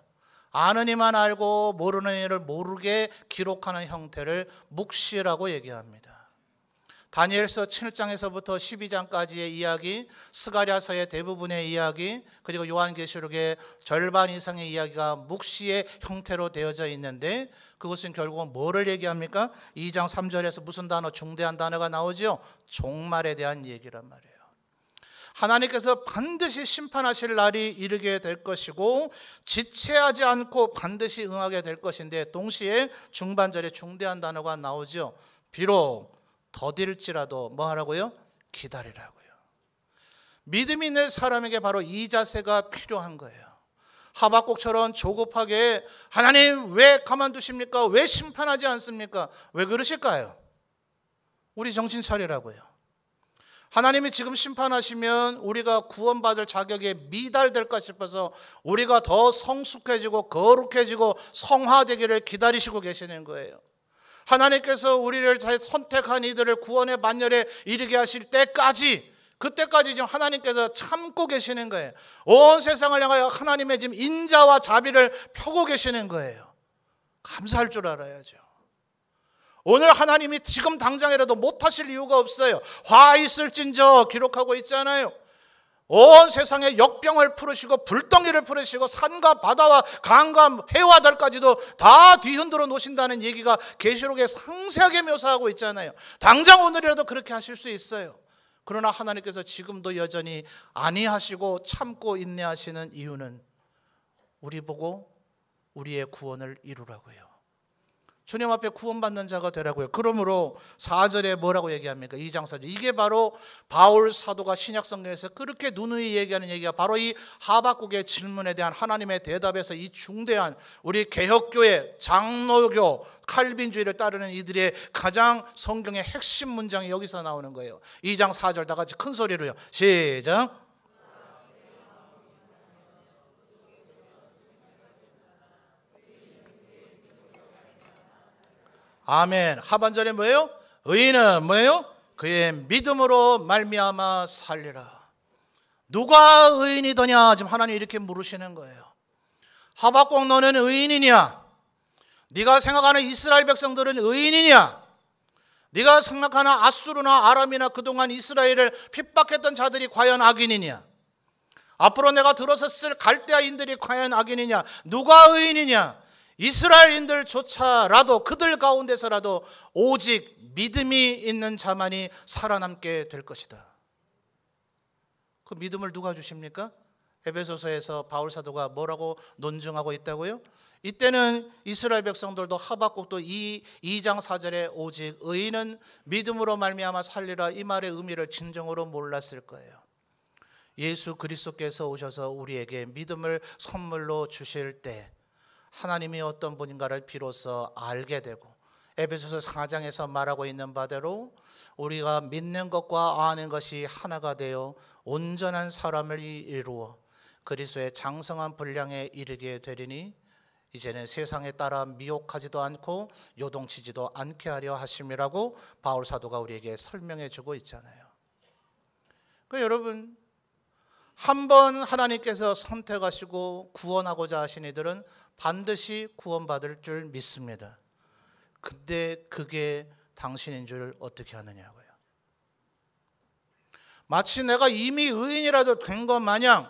아는 이만 알고 모르는 이를 모르게 기록하는 형태를 묵시라고 얘기합니다. 다니엘서 7장에서부터 12장까지의 이야기, 스가랴서의 대부분의 이야기, 그리고 요한계시록의 절반 이상의 이야기가 묵시의 형태로 되어져 있는데 그것은 결국은 뭐를 얘기합니까? 2장 3절에서 무슨 단어, 중대한 단어가 나오죠? 종말에 대한 얘기란 말이에요. 하나님께서 반드시 심판하실 날이 이르게 될 것이고 지체하지 않고 반드시 응하게 될 것인데 동시에 중반절에 중대한 단어가 나오죠. 비록 더딜지라도 뭐 하라고요? 기다리라고요. 믿음이 있는 사람에게 바로 이 자세가 필요한 거예요. 하박국처럼 조급하게 하나님 왜 가만두십니까? 왜 심판하지 않습니까? 왜 그러실까요? 우리 정신 차리라고요. 하나님이 지금 심판하시면 우리가 구원받을 자격에 미달될까 싶어서 우리가 더 성숙해지고 거룩해지고 성화되기를 기다리시고 계시는 거예요. 하나님께서 우리를 선택한 이들을 구원의 만열에 이르게 하실 때까지, 그때까지 지금 하나님께서 참고 계시는 거예요. 온 세상을 향하여 하나님의 지금 인자와 자비를 펴고 계시는 거예요. 감사할 줄 알아야죠. 오늘 하나님이 지금 당장이라도 못하실 이유가 없어요. 화 있을진저 기록하고 있잖아요. 온 세상에 역병을 풀으시고 불덩이를 풀으시고 산과 바다와 강과 해와 달까지도 다 뒤흔들어 놓으신다는 얘기가 계시록에 상세하게 묘사하고 있잖아요. 당장 오늘이라도 그렇게 하실 수 있어요. 그러나 하나님께서 지금도 여전히 아니하시고 참고 인내하시는 이유는 우리 보고 우리의 구원을 이루라고요. 주님 앞에 구원받는 자가 되라고요. 그러므로 4절에 뭐라고 얘기합니까? 2장 4절. 이게 바로 바울 사도가 신약성경에서 그렇게 누누이 얘기하는 얘기가 바로 이 하박국의 질문에 대한 하나님의 대답에서 이 중대한 우리 개혁교회, 장로교, 칼빈주의를 따르는 이들의 가장 성경의 핵심 문장이 여기서 나오는 거예요. 2장 4절 다 같이 큰 소리로요. 시작. 아멘. 하반절에 뭐예요? 의인은 뭐예요? 그의 믿음으로 말미암아 살리라. 누가 의인이더냐? 지금 하나님 이렇게 물으시는 거예요. 하박국 너는 의인이냐? 네가 생각하는 이스라엘 백성들은 의인이냐? 네가 생각하는 아수르나 아람이나 그동안 이스라엘을 핍박했던 자들이 과연 악인이냐? 앞으로 내가 들어서 쓸 갈대아인들이 과연 악인이냐? 누가 의인이냐? 이스라엘인들조차라도 그들 가운데서라도 오직 믿음이 있는 자만이 살아남게 될 것이다. 그 믿음을 누가 주십니까? 에베소서에서 바울 사도가 뭐라고 논증하고 있다고요? 이때는 이스라엘 백성들도 하박국도 2장 4절에 오직 의인은 믿음으로 말미암아 살리라 이 말의 의미를 진정으로 몰랐을 거예요. 예수 그리스도께서 오셔서 우리에게 믿음을 선물로 주실 때 하나님이 어떤 분인가를 비로소 알게 되고 에베소서 4장에서 말하고 있는 바대로 우리가 믿는 것과 아는 것이 하나가 되어 온전한 사람을 이루어 그리스도의 장성한 분량에 이르게 되리니 이제는 세상에 따라 미혹하지도 않고 요동치지도 않게 하려 하심이라고 바울 사도가 우리에게 설명해 주고 있잖아요. 그러니까 여러분, 한번 하나님께서 선택하시고 구원하고자 하신 이들은 반드시 구원받을 줄 믿습니다. 근데 그게 당신인 줄 어떻게 아느냐고요. 마치 내가 이미 의인이라도 된 것 마냥,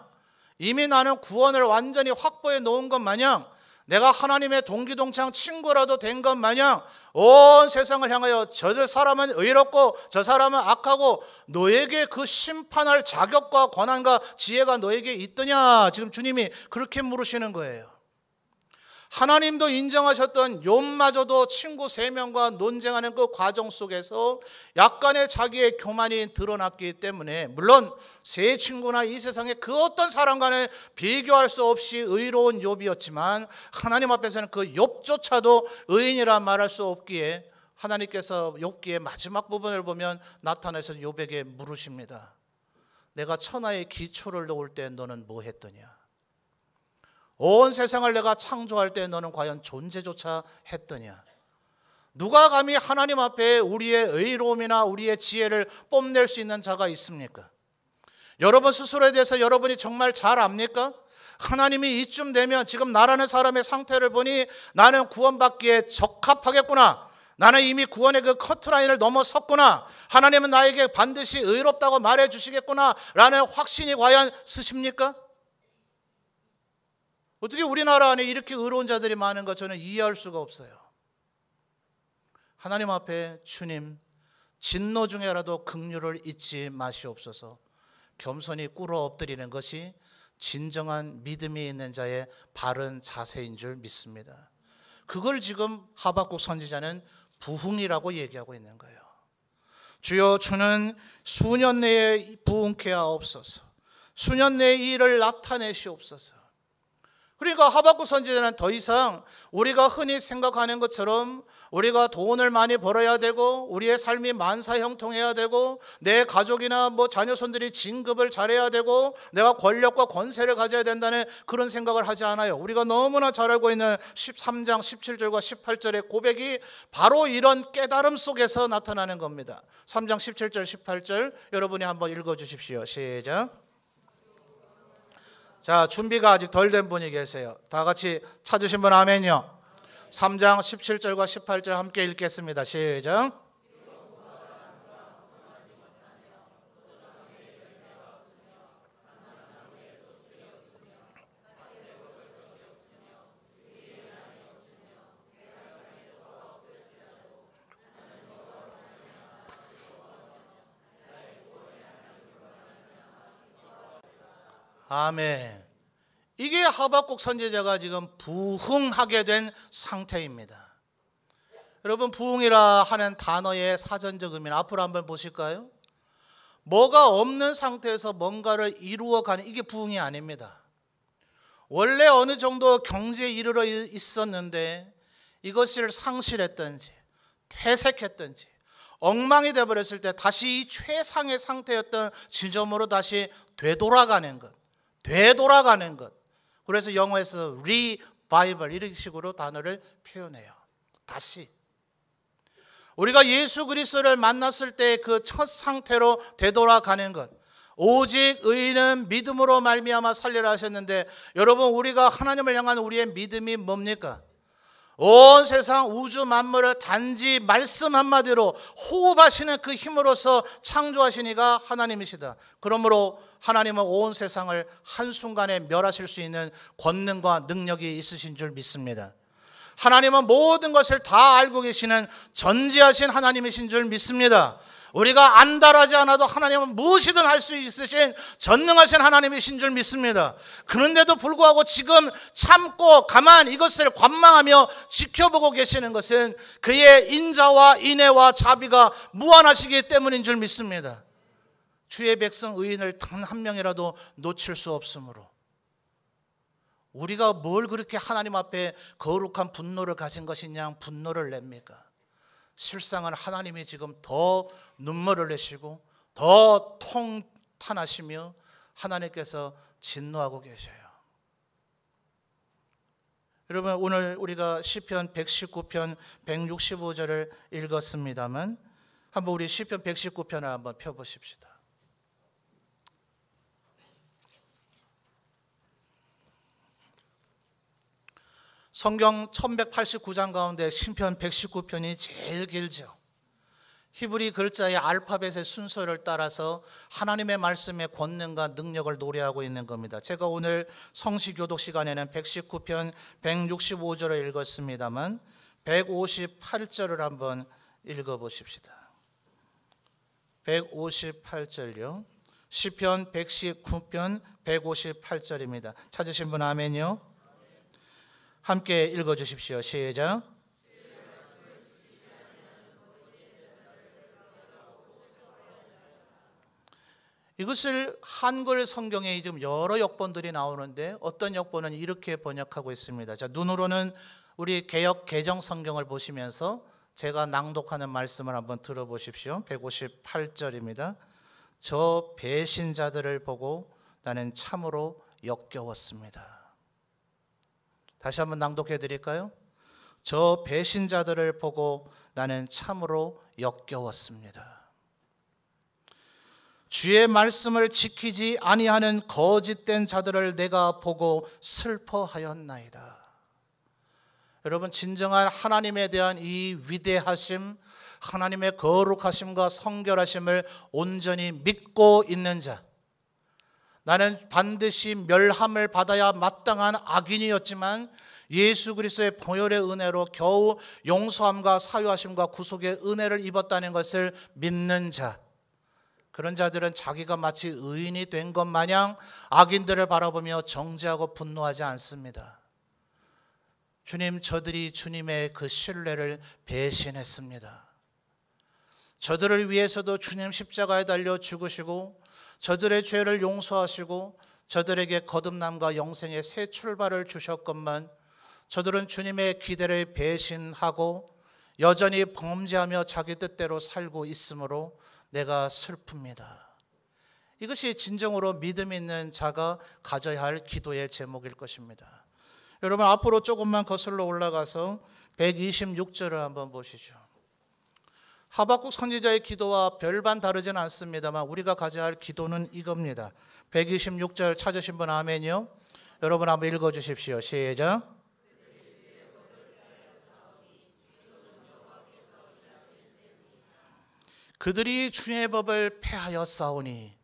이미 나는 구원을 완전히 확보해 놓은 것 마냥, 내가 하나님의 동기동창 친구라도 된 것 마냥 온 세상을 향하여 저 사람은 의롭고 저 사람은 악하고 너에게 그 심판할 자격과 권한과 지혜가 너에게 있더냐? 지금 주님이 그렇게 물으시는 거예요. 하나님도 인정하셨던 욥마저도 친구 3명과 논쟁하는 그 과정 속에서 약간의 자기의 교만이 드러났기 때문에, 물론 세 친구나 이 세상의 그 어떤 사람과는 비교할 수 없이 의로운 욥이었지만 하나님 앞에서는 그 욥조차도 의인이라 말할 수 없기에 하나님께서 욥기의 마지막 부분을 보면 나타나서 욥에게 물으십니다. 내가 천하의 기초를 놓을 때 너는 뭐 했더냐? 온 세상을 내가 창조할 때 너는 과연 존재조차 했더냐? 누가 감히 하나님 앞에 우리의 의로움이나 우리의 지혜를 뽐낼 수 있는 자가 있습니까? 여러분 스스로에 대해서 여러분이 정말 잘 압니까? 하나님이 이쯤 되면 지금 나라는 사람의 상태를 보니 나는 구원받기에 적합하겠구나, 나는 이미 구원의 그 커트라인을 넘어섰구나, 하나님은 나에게 반드시 의롭다고 말해 주시겠구나 라는 확신이 과연 쓰십니까? 어떻게 우리나라 안에 이렇게 의로운 자들이 많은 것 저는 이해할 수가 없어요. 하나님 앞에 주님, 진노 중에라도 긍휼을 잊지 마시옵소서 겸손히 꿇어 엎드리는 것이 진정한 믿음이 있는 자의 바른 자세인 줄 믿습니다. 그걸 지금 하박국 선지자는 부흥이라고 얘기하고 있는 거예요. 주여, 주는 수년 내에 부흥케 하옵소서. 수년 내에 이 일을 나타내시옵소서. 그러니까 하박국 선지자는 더 이상 우리가 흔히 생각하는 것처럼 우리가 돈을 많이 벌어야 되고 우리의 삶이 만사형통해야 되고 내 가족이나 자녀손들이 진급을 잘해야 되고 내가 권력과 권세를 가져야 된다는 그런 생각을 하지 않아요. 우리가 너무나 잘 알고 있는 13장 17절과 18절의 고백이 바로 이런 깨달음 속에서 나타나는 겁니다. 3장 17절 18절 여러분이 한번 읽어주십시오. 시작. 자, 준비가 아직 덜 된 분이 계세요. 다 같이 찾으신 분 아멘요. 3장 17절과 18절 함께 읽겠습니다. 시작. 아멘. 이게 하박국 선지자가 지금 부흥하게 된 상태입니다. 여러분, 부흥이라 하는 단어의 사전적 의미는 앞으로 한번 보실까요? 뭐가 없는 상태에서 뭔가를 이루어가는, 이게 부흥이 아닙니다. 원래 어느 정도 경제에 이르러 있었는데 이것을 상실했든지 퇴색했든지 엉망이 되어버렸을 때 다시 이 최상의 상태였던 지점으로 다시 되돌아가는 것. 그래서 영어에서 revival 이런 식으로 단어를 표현해요. 다시 우리가 예수 그리스도를 만났을 때 그 첫 상태로 되돌아가는 것. 오직 의인은 믿음으로 말미암아 살리라 하셨는데, 여러분, 우리가 하나님을 향한 우리의 믿음이 뭡니까? 온 세상 우주 만물을 단지 말씀 한마디로 호흡하시는 그 힘으로서 창조하신 이가 하나님이시다. 그러므로 하나님은 온 세상을 한순간에 멸하실 수 있는 권능과 능력이 있으신 줄 믿습니다. 하나님은 모든 것을 다 알고 계시는 전지하신 하나님이신 줄 믿습니다. 우리가 안달하지 않아도 하나님은 무엇이든 할 수 있으신 전능하신 하나님이신 줄 믿습니다. 그런데도 불구하고 지금 참고 가만 이것을 관망하며 지켜보고 계시는 것은 그의 인자와 인애와 자비가 무한하시기 때문인 줄 믿습니다. 주의 백성 의인을 단 한 명이라도 놓칠 수 없으므로 우리가 뭘 그렇게 하나님 앞에 거룩한 분노를 가진 것이냐 분노를 냅니까? 실상은 하나님이 지금 더 눈물을 내시고 더 통탄하시며 하나님께서 진노하고 계셔요. 여러분, 오늘 우리가 시편 119편 165절을 읽었습니다만 한번 우리 시편 119편을 한번 펴보십시다. 성경 1189장 가운데 시편 119편이 제일 길죠. 히브리 글자의 알파벳의 순서를 따라서 하나님의 말씀의 권능과 능력을 노래하고 있는 겁니다. 제가 오늘 성시교독 시간에는 119편 165절을 읽었습니다만 158절을 한번 읽어보십시다. 158절요. 시편 119편 158절입니다. 찾으신 분 아멘요. 함께 읽어주십시오. 시작. 이것을 한글 성경에 지금 여러 역본들이 나오는데 어떤 역본은 이렇게 번역하고 있습니다. 자, 눈으로는 우리 개역 개정 성경을 보시면서 제가 낭독하는 말씀을 한번 들어보십시오. 158절입니다. 저 배신자들을 보고 나는 참으로 역겨웠습니다. 다시 한번 낭독해 드릴까요? 저 배신자들을 보고 나는 참으로 역겨웠습니다. 주의 말씀을 지키지 아니하는 거짓된 자들을 내가 보고 슬퍼하였나이다. 여러분, 진정한 하나님에 대한 이 위대하심, 하나님의 거룩하심과 성결하심을 온전히 믿고 있는 자, 나는 반드시 멸함을 받아야 마땅한 악인이었지만 예수 그리스도의 보혈의 은혜로 겨우 용서함과 사유하심과 구속의 은혜를 입었다는 것을 믿는 자, 그런 자들은 자기가 마치 의인이 된 것 마냥 악인들을 바라보며 정죄하고 분노하지 않습니다. 주님, 저들이 주님의 그 신뢰를 배신했습니다. 저들을 위해서도 주님 십자가에 달려 죽으시고 저들의 죄를 용서하시고 저들에게 거듭남과 영생의 새 출발을 주셨건만 저들은 주님의 기대를 배신하고 여전히 범죄하며 자기 뜻대로 살고 있으므로 내가 슬픕니다. 이것이 진정으로 믿음 있는 자가 가져야 할 기도의 제목일 것입니다. 여러분, 앞으로 조금만 거슬러 올라가서 126절을 한번 보시죠. 하박국 선지자의 기도와 별반 다르지는 않습니다만 우리가 가져야 할 기도는 이겁니다. 126절 찾으신 분 아멘이요? 여러분 한번 읽어주십시오. 시작. 그들이 주의 법을 폐하여 싸우니,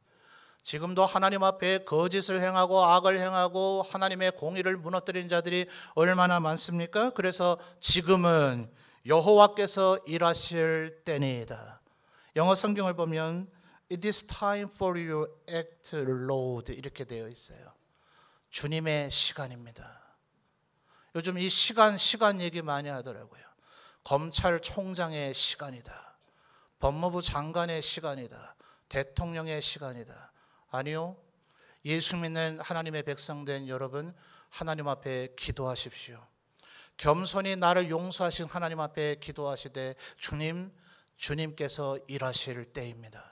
지금도 하나님 앞에 거짓을 행하고 악을 행하고 하나님의 공의를 무너뜨린 자들이 얼마나 많습니까? 그래서 지금은 여호와께서 일하실 때니이다. 영어 성경을 보면 It is time for you to act, Lord, 이렇게 되어 있어요. 주님의 시간입니다. 요즘 이 시간 얘기 많이 하더라고요. 검찰총장의 시간이다. 법무부 장관의 시간이다. 대통령의 시간이다. 아니요. 예수 믿는 하나님의 백성된 여러분, 하나님 앞에 기도하십시오. 겸손히 나를 용서하신 하나님 앞에 기도하시되 주님께서 일하실 때입니다.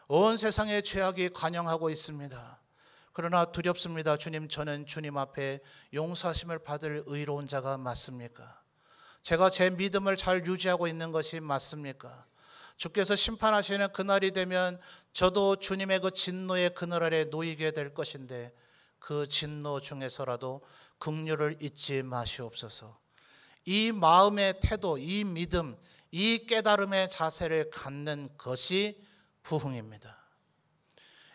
온 세상의 죄악이 관영하고 있습니다. 그러나 두렵습니다. 주님, 저는 주님 앞에 용서하심을 받을 의로운 자가 맞습니까? 제가 제 믿음을 잘 유지하고 있는 것이 맞습니까? 주께서 심판하시는 그날이 되면 저도 주님의 그 진노의 그늘 아래 놓이게 될 것인데 그 진노 중에서라도 긍휼을 잊지 마시옵소서. 이 마음의 태도, 이 믿음, 이 깨달음의 자세를 갖는 것이 부흥입니다.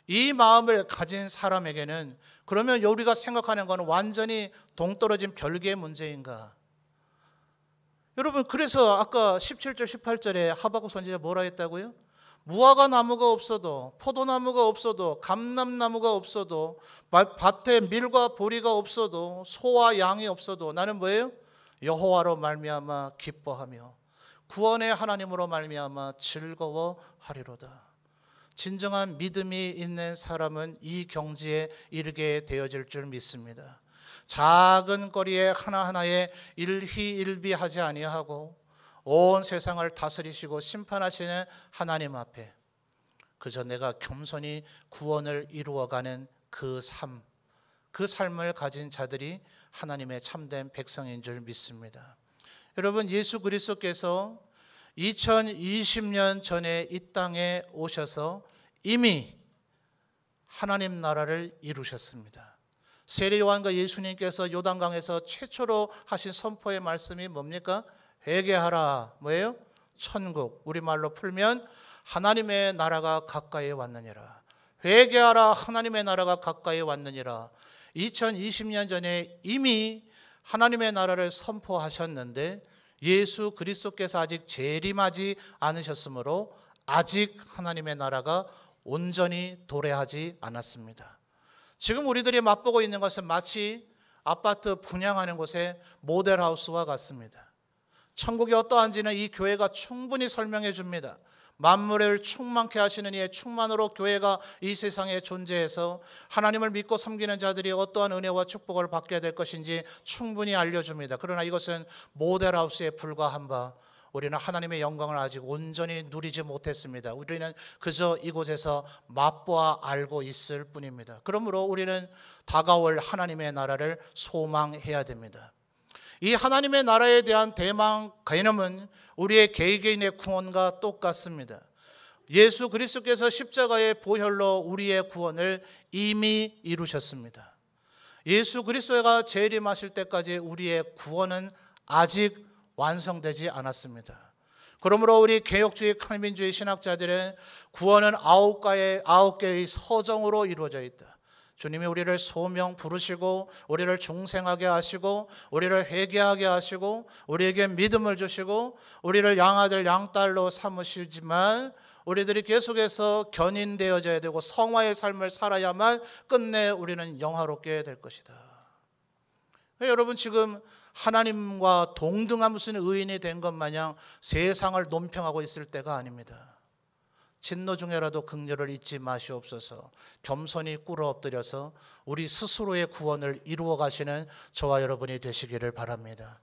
이 마음을 가진 사람에게는 그러면 우리가 생각하는 것은 완전히 동떨어진 별개의 문제인가? 여러분, 그래서 아까 17절 18절에 하박국 선지자 뭐라 했다고요? 무화과 나무가 없어도, 포도나무가 없어도, 감람나무가 없어도, 밭에 밀과 보리가 없어도, 소와 양이 없어도 나는 뭐예요? 여호와로 말미암아 기뻐하며 구원의 하나님으로 말미암아 즐거워하리로다. 진정한 믿음이 있는 사람은 이 경지에 이르게 되어질 줄 믿습니다. 작은 거리에 하나하나에 일희일비하지 아니하고 온 세상을 다스리시고 심판하시는 하나님 앞에 그저 내가 겸손히 구원을 이루어가는 그 삶을 가진 자들이 하나님의 참된 백성인 줄 믿습니다. 여러분, 예수 그리스도께서 2020년 전에 이 땅에 오셔서 이미 하나님 나라를 이루셨습니다. 세례 요한과 예수님께서 요단강에서 최초로 하신 선포의 말씀이 뭡니까? 회개하라. 뭐예요? 천국. 우리말로 풀면 하나님의 나라가 가까이 왔느니라. 회개하라. 하나님의 나라가 가까이 왔느니라. 2020년 전에 이미 하나님의 나라를 선포하셨는데 예수 그리스도께서 아직 재림하지 않으셨으므로 아직 하나님의 나라가 온전히 도래하지 않았습니다. 지금 우리들이 맛보고 있는 것은 마치 아파트 분양하는 곳의 모델하우스와 같습니다. 천국이 어떠한지는 이 교회가 충분히 설명해 줍니다. 만물을 충만케 하시는 이의 충만으로 교회가 이 세상에 존재해서 하나님을 믿고 섬기는 자들이 어떠한 은혜와 축복을 받게 될 것인지 충분히 알려줍니다. 그러나 이것은 모델하우스에 불과한 바 우리는 하나님의 영광을 아직 온전히 누리지 못했습니다. 우리는 그저 이곳에서 맛보아 알고 있을 뿐입니다. 그러므로 우리는 다가올 하나님의 나라를 소망해야 됩니다. 이 하나님의 나라에 대한 대망 개념은 우리의 개개인의 구원과 똑같습니다. 예수 그리스도께서 십자가의 보혈로 우리의 구원을 이미 이루셨습니다. 예수 그리스도가 재림하실 때까지 우리의 구원은 아직 완성되지 않았습니다. 그러므로 우리 개혁주의 칼빈주의 신학자들은 구원은 아홉 개의 서정으로 이루어져 있다. 주님이 우리를 소명 부르시고 우리를 중생하게 하시고 우리를 회개하게 하시고 우리에게 믿음을 주시고 우리를 양아들 양딸로 삼으시지만 우리들이 계속해서 견인되어져야 되고 성화의 삶을 살아야만 끝내 우리는 영화롭게 될 것이다. 여러분, 지금 하나님과 동등한 무슨 의인이 된 것 마냥 세상을 논평하고 있을 때가 아닙니다. 진노 중에라도 긍휼을 잊지 마시옵소서. 겸손히 꿇어 엎드려서 우리 스스로의 구원을 이루어 가시는 저와 여러분이 되시기를 바랍니다.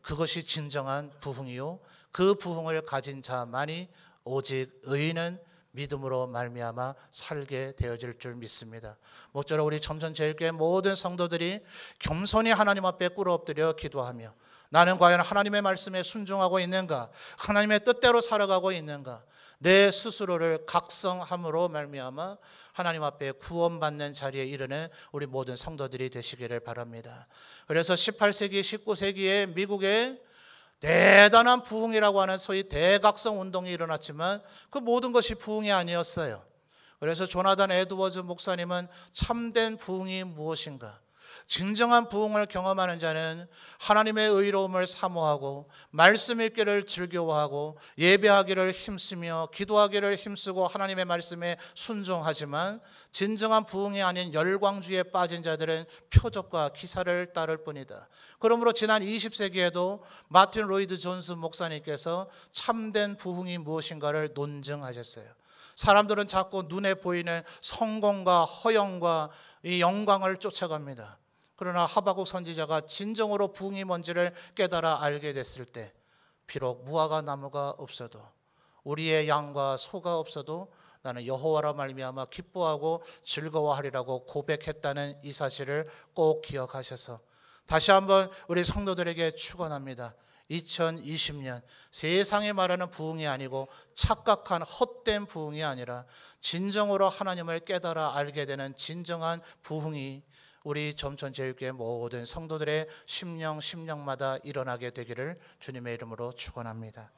그것이 진정한 부흥이요, 그 부흥을 가진 자만이 오직 의인은 믿음으로 말미암아 살게 되어질 줄 믿습니다. 모쪼록 우리 점천제일교회 모든 성도들이 겸손히 하나님 앞에 꿇어 엎드려 기도하며, 나는 과연 하나님의 말씀에 순종하고 있는가, 하나님의 뜻대로 살아가고 있는가, 내 스스로를 각성함으로 말미암아 하나님 앞에 구원받는 자리에 이르는 우리 모든 성도들이 되시기를 바랍니다. 그래서 18세기, 19세기에 미국에 대단한 부흥이라고 하는 소위 대각성 운동이 일어났지만 그 모든 것이 부흥이 아니었어요. 그래서 조나단 에드워즈 목사님은 참된 부흥이 무엇인가, 진정한 부흥을 경험하는 자는 하나님의 의로움을 사모하고 말씀 읽기를 즐거워하고 예배하기를 힘쓰며 기도하기를 힘쓰고 하나님의 말씀에 순종하지만, 진정한 부흥이 아닌 열광주의에 빠진 자들은 표적과 기사를 따를 뿐이다. 그러므로 지난 20세기에도 마틴 로이드 존스 목사님께서 참된 부흥이 무엇인가를 논증하셨어요. 사람들은 자꾸 눈에 보이는 성공과 허영과 이 영광을 쫓아갑니다. 그러나 하박국 선지자가 진정으로 부흥이 뭔지를 깨달아 알게 됐을 때, 비록 무화과 나무가 없어도 우리의 양과 소가 없어도 나는 여호와라 말미암아 기뻐하고 즐거워하리라고 고백했다는 이 사실을 꼭 기억하셔서 다시 한번 우리 성도들에게 축원합니다. 2020년 세상이 말하는 부흥이 아니고 착각한 헛된 부흥이 아니라 진정으로 하나님을 깨달아 알게 되는 진정한 부흥이 우리 점천제일교회 모든 성도들의 심령마다 일어나게 되기를 주님의 이름으로 축원합니다.